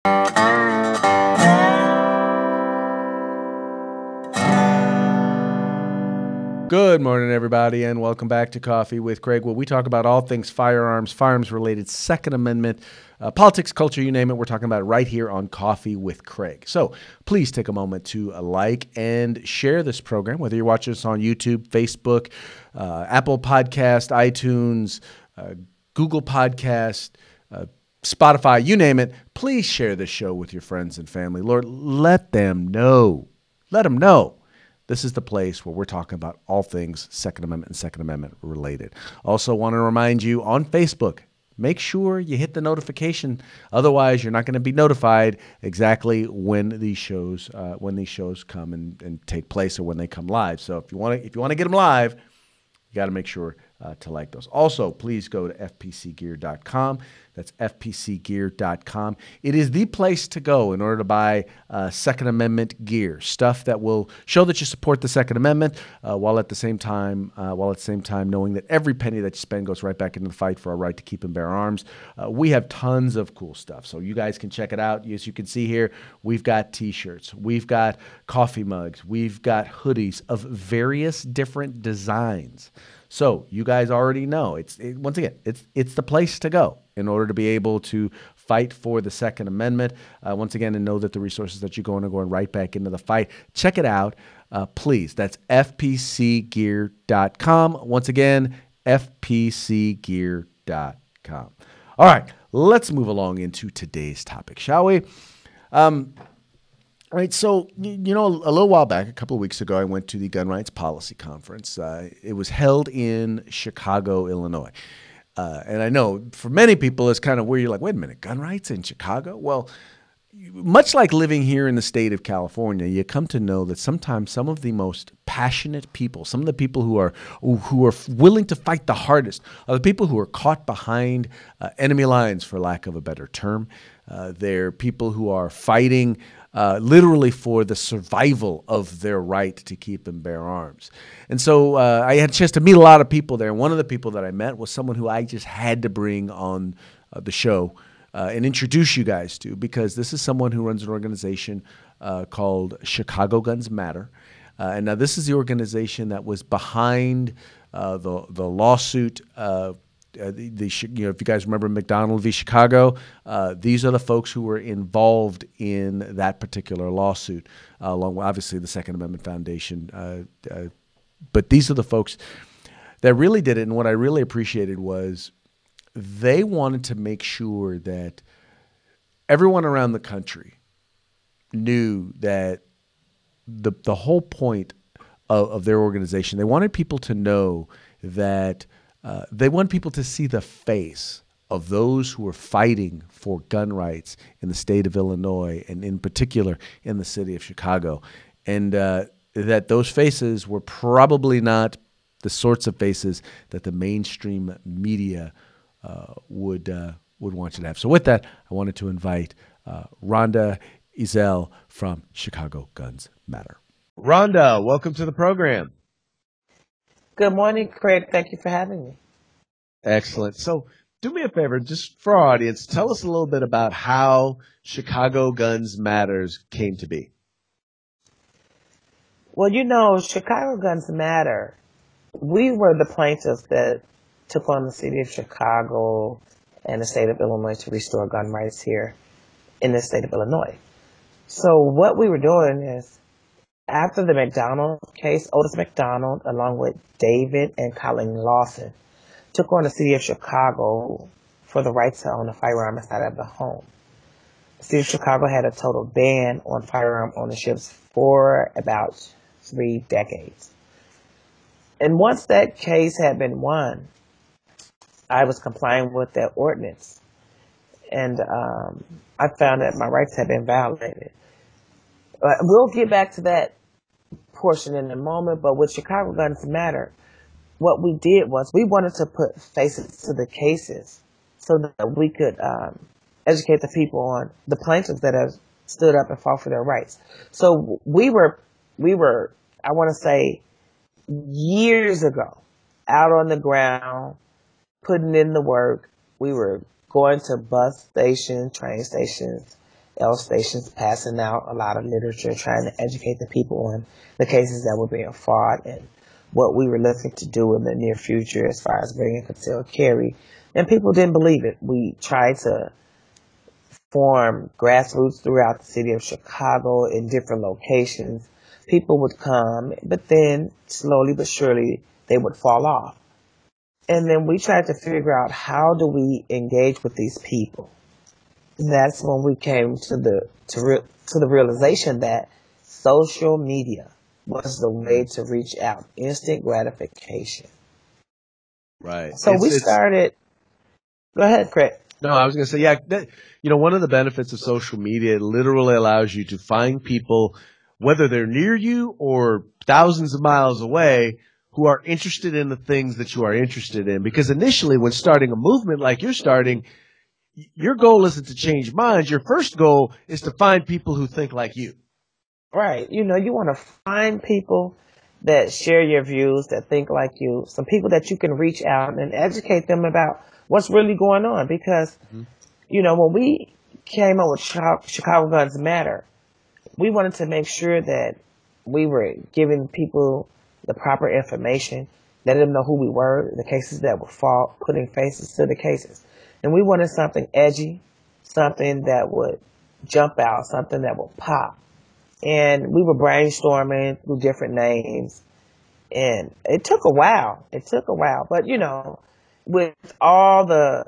Good morning, everybody, and welcome back to Coffee with Craig, where we talk about all things firearms, firearms-related, Second Amendment, politics, culture, you name it. We're talking about it right here on Coffee with Craig. So please take a moment to like and share this program, whether you're watching us on YouTube, Facebook, Apple Podcast, iTunes, Google Podcast, Spotify, you name it. Please share this show with your friends and family. Lord, let them know. Let them know. This is the place where we're talking about all things Second Amendment and Second Amendment related. Also want to remind you on Facebook, make sure you hit the notification. Otherwise, you're not going to be notified exactly when these shows come and take place or when they come live. So if you want to get them live, you got to make sure to like those. Also, please go to fpcgear.com. That's fpcgear.com. It is the place to go in order to buy Second Amendment gear, stuff that will show that you support the Second Amendment, while at the same time knowing that every penny that you spend goes right back into the fight for our right to keep and bear arms. We have tons of cool stuff, so you guys can check it out. As you can see here, we've got T-shirts, we've got coffee mugs, we've got hoodies of various different designs. So you guys already know once again, it's the place to go in order to be able to fight for the Second Amendment. Once again, and know that the resources that you're going are going right back into the fight. Check it out, please. That's fpcgear.com. Once again, fpcgear.com. All right, let's move along into today's topic, shall we? All right, so, you know, a little while back, a couple of weeks ago, I went to the Gun Rights Policy Conference. It was held in Chicago, Illinois. And I know for many people, it's kind of where you're like, wait a minute, gun rights in Chicago? Well, much like living here in the state of California, you come to know that sometimes some of the most passionate people, some of the people who are willing to fight the hardest, are the people who are caught behind enemy lines, for lack of a better term. They're people who are fighting literally for the survival of their right to keep and bear arms. And so I had a chance to meet a lot of people there. And one of the people that I met was someone who I just had to bring on the show and introduce you guys to, because this is someone who runs an organization called Chicago Guns Matter. And now this is the organization that was behind the lawsuit. If you guys remember McDonald v. Chicago, these are the folks who were involved in that particular lawsuit, along with obviously the Second Amendment Foundation. But these are the folks that really did it. And what I really appreciated was they wanted to make sure that everyone around the country knew that the whole point of their organization, they wanted people to know that they want people to see the face of those who are fighting for gun rights in the state of Illinois, and in particular in the city of Chicago. And that those faces were probably not the sorts of faces that the mainstream media would want you to have. So with that, I wanted to invite Rhonda Ezell from Chicago Guns Matter. Rhonda, welcome to the program. Good morning, Craig. Thank you for having me. Excellent. So do me a favor, just for our audience, tell us a little bit about how Chicago Guns Matters came to be. Well, you know, Chicago Guns Matter, we were the plaintiffs that took on the city of Chicago and the state of Illinois to restore gun rights here in the state of Illinois. So what we were doing is, after the McDonald case, Otis McDonald, along with David and Colleen Lawson, took on the city of Chicago for the right to own a firearm inside of the home. The city of Chicago had a total ban on firearm ownerships for about 3 decades. And once that case had been won, I was complying with that ordinance. And I found that my rights had been violated. We'll get back to that portion in a moment, but with Chicago Guns Matter, what we did was we wanted to put faces to the cases so that we could educate the people on the plaintiffs that have stood up and fought for their rights. So we were, I want to say, years ago, out on the ground, putting in the work. We were going to bus stations, train stations, L stations, passing out a lot of literature, trying to educate the people on the cases that were being fought and what we were looking to do in the near future as far as bringing concealed carry. And people didn't believe it. We tried to form grassroots throughout the city of Chicago in different locations. People would come, but then slowly but surely they would fall off. And then we tried to figure out, how do we engage with these people? And that's when we came to the realization that social media was the way to reach out, instant gratification. Right. So we started. Go ahead, Craig. No, I was going to say, yeah, one of the benefits of social media, it literally allows you to find people, whether they're near you or thousands of miles away, who are interested in the things that you are interested in. Because initially, when starting a movement like you're starting, your goal isn't to change minds. Your first goal is to find people who think like you. Right. You want to find people that share your views, that think like you, some people that you can reach out and educate them about what's really going on. Because, when we came up with Chicago Guns Matter, we wanted to make sure that we were giving people the proper information, letting them know who we were, the cases that were fought, putting faces to the cases. And we wanted something edgy, something that would jump out, something that would pop. And we were brainstorming through different names. And it took a while. But, with all the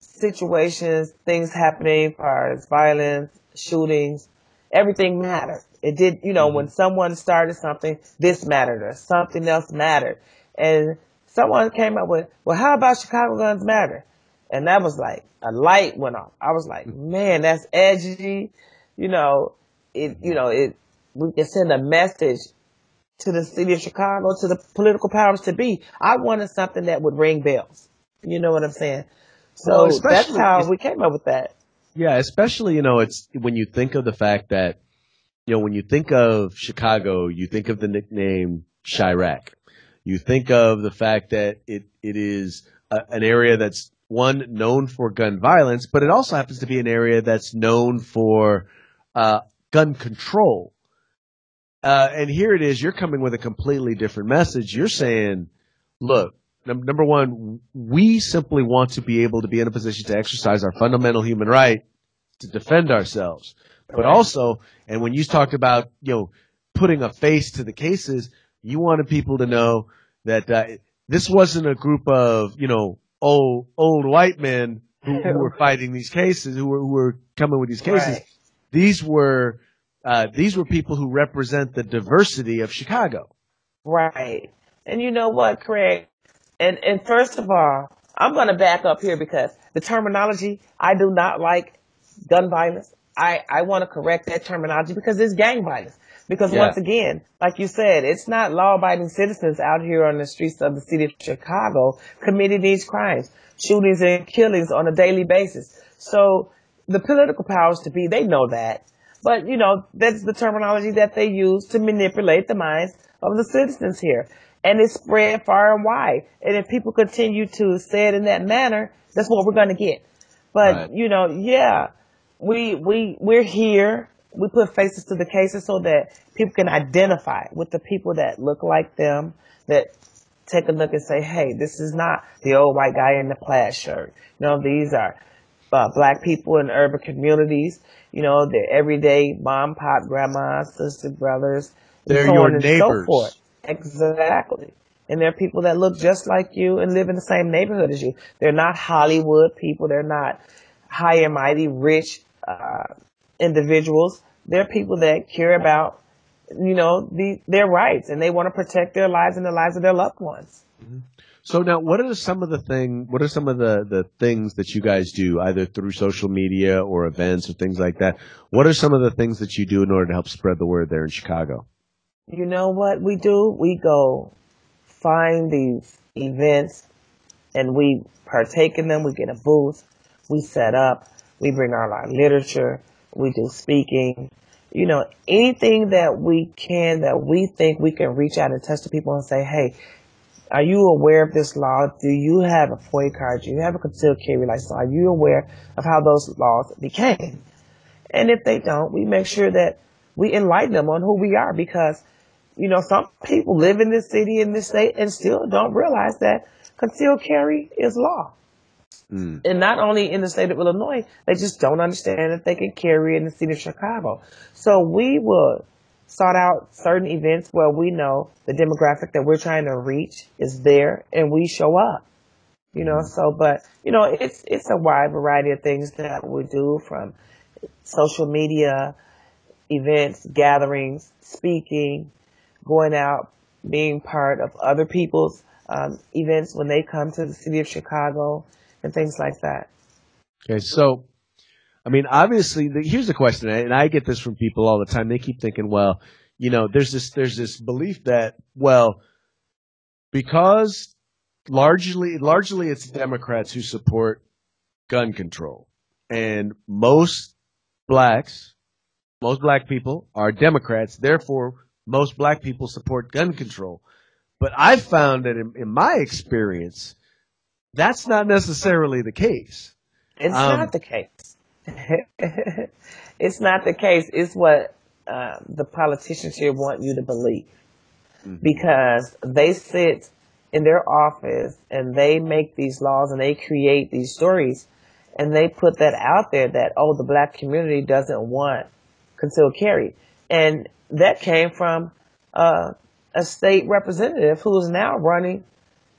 situations, things happening as far as violence, shootings, everything mattered. It did, when someone started something, this mattered or something else mattered. And someone came up with, well, how about Chicago Guns Matter? And that was like, a light went off. I was like, man, that's edgy. We can send a message to the city of Chicago, to the political powers to be. I wanted something that would ring bells. You know what I'm saying? So that's how we came up with that. Yeah, especially, it's when you think of the fact that, when you think of Chicago, you think of the nickname Chirac. You think of the fact that it is an area that's, one, known for gun violence, but it also happens to be an area that's known for gun control. And here it is, you're coming with a completely different message. You're saying, look, number one, we simply want to be able to be in a position to exercise our fundamental human right to defend ourselves. But also, and when you talked about, putting a face to the cases, you wanted people to know that this wasn't a group of, old white men who were fighting these cases, who were coming with these cases. Right. These were people who represent the diversity of Chicago. Right. And you know what, Craig? And first of all, I'm going to back up here because the terminology, I do not like gun violence. I want to correct that terminology because it's gang violence. Because once again, like you said, it's not law-abiding citizens out here on the streets of the city of Chicago committing these crimes, shootings and killings on a daily basis. So the political powers to be, they know that. But, that's the terminology that they use to manipulate the minds of the citizens here. And it's spread far and wide. And if people continue to say it in that manner, that's what we're going to get. But, we're here. We put faces to the cases so that people can identify with the people that look like them, that take a look and say, hey, this is not the old white guy in the plaid shirt. These are black people in urban communities. They're everyday mom, pop, grandmas, sisters, brothers. They're so your on and neighbors. So forth. Exactly. And they're people that look just like you and live in the same neighborhood as you. They're not Hollywood people. They're not high and mighty, rich individuals. They're people that care about, their rights, and they want to protect their lives and the lives of their loved ones. Mm-hmm. So now, what are some of the things that you guys do, either through social media or events or things like that? What are some of the things that you do in order to help spread the word there in Chicago? You know what we do? We go find these events and we partake in them. We get a booth. We set up. We bring our literature. We do speaking. Anything that we can, that we think we can reach out and touch the people and say, hey, are you aware of this law? Do you have a FOIA card? Do you have a concealed carry license? Are you aware of how those laws became? And if they don't, we make sure that we enlighten them on who we are, because, some people live in this city, in this state, and still don't realize that concealed carry is law. And not only in the state of Illinois, they just don't understand that they can carry in the city of Chicago. So we will sort out certain events where we know the demographic that we're trying to reach is there, and we show up. But it's a wide variety of things that we do, from social media, events, gatherings, speaking, going out, being part of other people's events when they come to the city of Chicago, and things like that. Okay, so, I mean, obviously, here's the question, and I get this from people all the time. They keep thinking, well, there's this belief that, well, because largely it's Democrats who support gun control, and most black people are Democrats, therefore most black people support gun control. But I've found that in my experience, that's not necessarily the case. It's not the case. It's not the case. It's what the politicians here want you to believe. Because they sit in their office and they make these laws and they create these stories, and they put that out there that, the black community doesn't want concealed carry. And that came from a state representative who is now running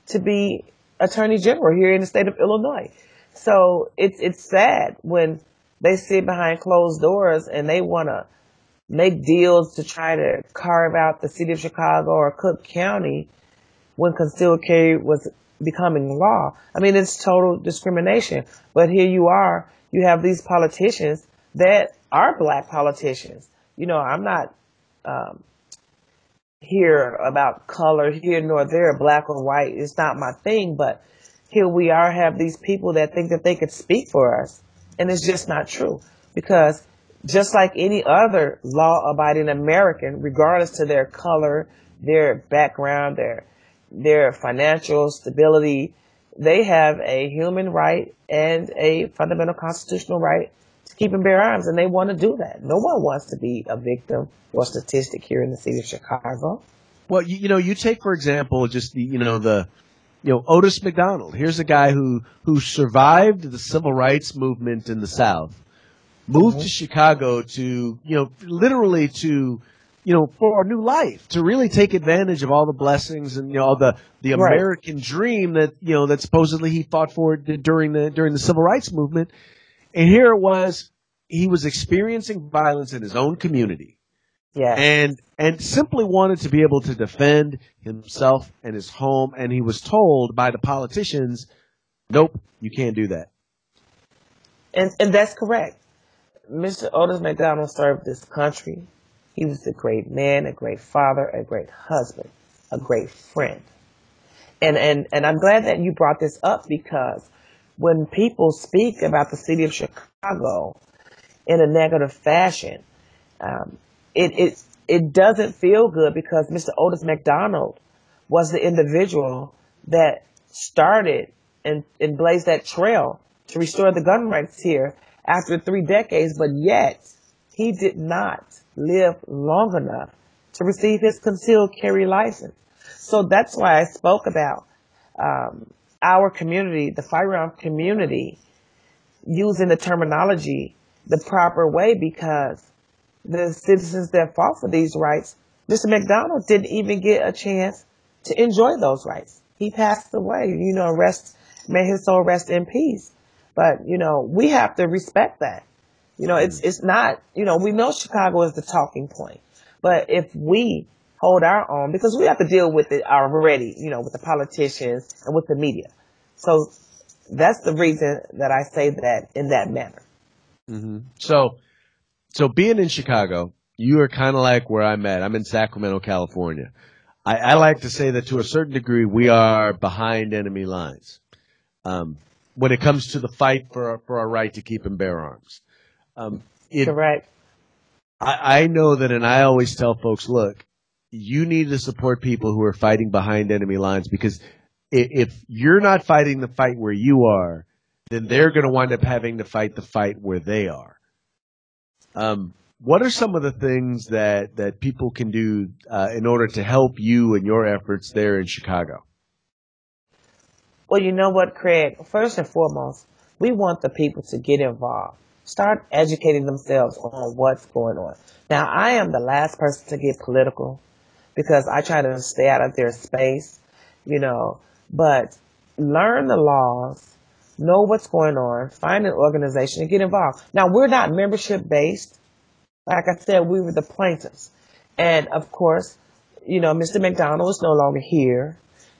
to be Attorney General here in the state of Illinois. So it's sad when they sit behind closed doors and they want to make deals to try to carve out the city of Chicago or Cook County when concealed carry was becoming law. I mean, it's total discrimination. But here you are, you have these politicians that are black politicians. I'm not here about color here nor there, black or white. It's not my thing, but here we are, have these people that think that they could speak for us. And it's just not true, because just like any other law-abiding American, regardless to their color, their background, their financial stability, they have a human right and a fundamental constitutional right to keep and bear arms, and they want to do that. No one wants to be a victim or statistic here in the city of Chicago. Well, you take, for example, just the Otis McDonald. Here's a guy who survived the civil rights movement in the South, moved to Chicago to, literally to, for a new life, to really take advantage of all the blessings and, the American dream that, that supposedly he fought for during the civil rights movement. And here it was, he was experiencing violence in his own community. Yeah. And simply wanted to be able to defend himself and his home. And he was told by the politicians, nope, you can't do that. And that's correct. Mr. Otis McDonald served this country. He was a great man, a great father, a great husband, a great friend. And I'm glad that you brought this up, because when people speak about the city of Chicago in a negative fashion, it doesn't feel good, because Mr. Otis McDonald was the individual that started and blazed that trail to restore the gun rights here after 3 decades, but yet he did not live long enough to receive his concealed carry license. So that's why I spoke about our community, the firearm community, using the terminology the proper way, because the citizens that fought for these rights, Mr. McDonald didn't even get a chance to enjoy those rights. He passed away, may his soul rest in peace. But, we have to respect that. It's not, we know Chicago is the talking point, but if we hold our own, because we have to deal with it already, with the politicians and with the media. So that's the reason that I say that in that manner. Mm-hmm. So being in Chicago, you are kind of like where I'm at. I'm in Sacramento, California. I like to say that to a certain degree, we are behind enemy lines when it comes to the fight for our right to keep and bear arms. Correct. I know that, and I always tell folks, look, you need to support people who are fighting behind enemy lines, because if you're not fighting the fight where you are, then they're going to wind up having to fight the fight where they are. What are some of the things that people can do in order to help you and your efforts there in Chicago? Well, you know what, Craig? First and foremost, we want the people to get involved. Start educating themselves on what's going on. Now, I am the last person to get political because I try to stay out of their space, you know, but learn the laws, know what's going on, find an organization and get involved. Now, we're not membership based. Like I said, we were the plaintiffs. And of course, you know, Mr. McDonald is no longer here.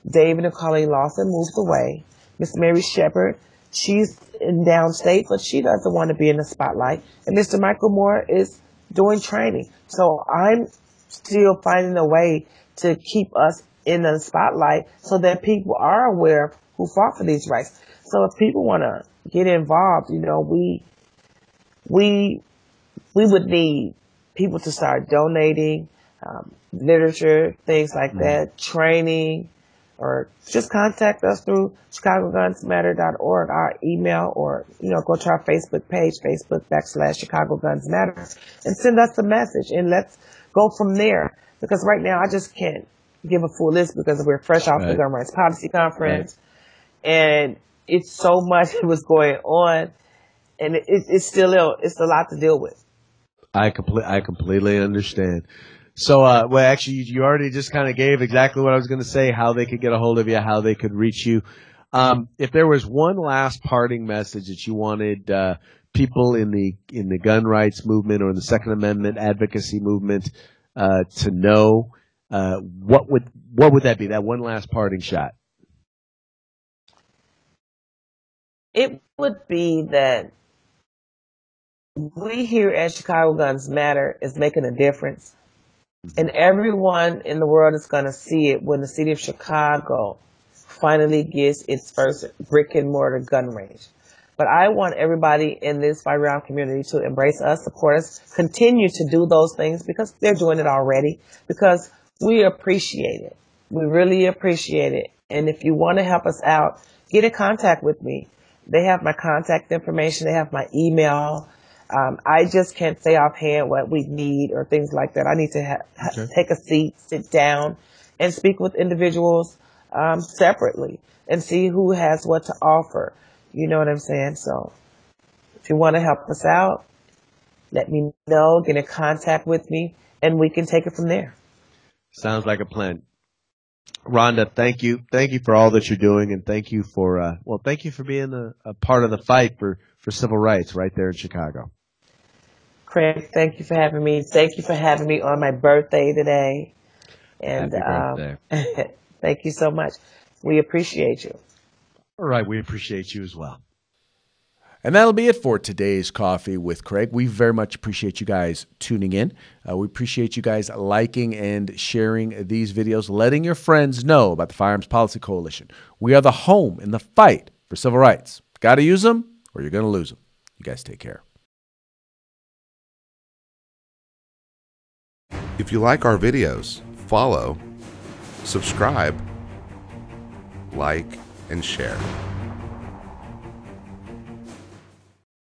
David and Colleen Lawson moved away. Miss Mary Shepard, she's in downstate, but she doesn't want to be in the spotlight. And Mr. Michael Moore is doing training. So I'm still finding a way to keep us in the spotlight so that people are aware of who fought for these rights. So if people want to get involved, you know, we would need people to start donating, literature, things like that, training, or just contact us through chicagogunsmatter.org, our email, or, you know, go to our Facebook page, Facebook.com/Chicago Guns Matter, and send us a message, and let's go from there. Because right now I just can't give a full list because we're fresh off the Gun Rights Policy Conference, and it's so much that was going on, and it's a lot to deal with. I completely understand. So, well, actually, you already just kind of gave exactly what I was going to say, how they could get a hold of you, how they could reach you. If there was one last parting message that you wanted people in the gun rights movement or the Second Amendment advocacy movement to know, what would that be? That one last parting shot. It would be that we here at Chicago Guns Matter is making a difference. And everyone in the world is going to see it when the city of Chicago finally gets its first brick and mortar gun range. But I want everybody in this firearm community to embrace us, support us, continue to do those things because they're doing it already, because we appreciate it. We really appreciate it. And if you want to help us out, get in contact with me. They have my contact information. They have my email. I just can't say offhand what we need or things like that. I need to take a seat, sit down, and speak with individuals separately and see who has what to offer. You know what I'm saying? So if you want to help us out, let me know, get in contact with me, and we can take it from there. Sounds like a plan. Rhonda, thank you. Thank you for all that you're doing, and thank you for thank you for being a part of the fight for civil rights right there in Chicago. Craig, thank you for having me. Thank you for having me on my birthday today. And Happy birthday. Thank you so much. We appreciate you. All right, we appreciate you as well. And that'll be it for today's Coffee with Craig. We very much appreciate you guys tuning in. We appreciate you guys liking and sharing these videos, letting your friends know about the Firearms Policy Coalition. We are the home in the fight for civil rights. Got to use them or you're going to lose them. You guys take care. If you like our videos, follow, subscribe, like, and share.